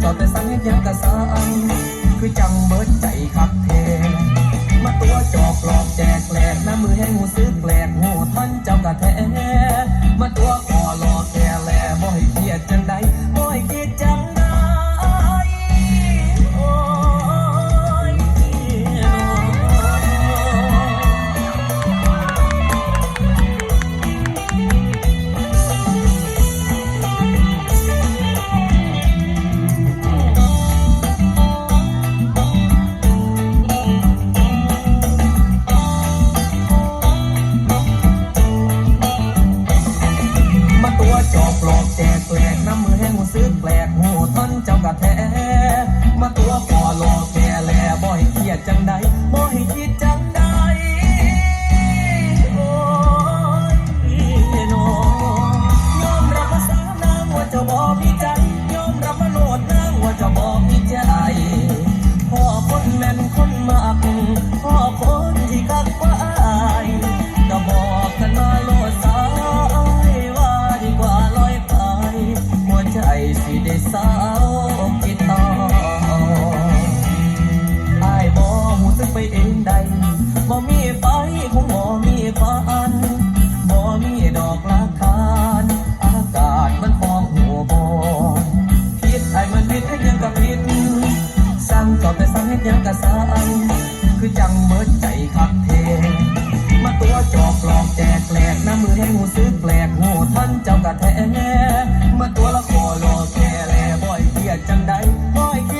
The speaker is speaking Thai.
เจ้าแต่สั่งให้ยังกะสังคือจังเบิดใจคักแท้มาตัวจอกหลอกแจกแหลกน้ำมือให้หูซื้อแปลกหูท่านเจ้ากะแท้มาตัวคอหลอกแกแลบ่ให้เกียดจังใดบ่ให้เกียดจังใดโอ้ยจอกหลอกแจกแหลกน้ำมือแห้งหูซื้อแปลกหูท่อนเจ้ากะแท้มาตัวคอหลอกแกแลบ่ให้เกียดจังใดบ่ให้คิดจังใดโอ้ยน้องยอมรับมาสานางว่าเจ้าบ่มีใจยอมรับมาโลดนางว่าเจ้าบ่มีใจพ่อคนแม่นคนมากพ่อคนที่คักว่าอายก็บอกกันมาโลดสายว่าดีกว่าลอยไปหัวใจสิได้สาวคิดต่ออายบ่หูสึกไปเองใดบ่มีไฟคงบ่มีฝันบ่มีดอกลาคานอากาศมันฟองหัวบ่ผิดไอ้มันผิดให้ยังกับผิดสั่งเจ้าแต่สั่งให้ยังกะสั่งคือจังเบิดใจคักแท้มาตัวจอกหลอกแจกแหลกน้ำมือให้หูซื้อแปลกหูท่านเจ้ากะแท้มาตัวละคอหลอกแกแลบ่อยเกียดจังใดบ่อยเกีย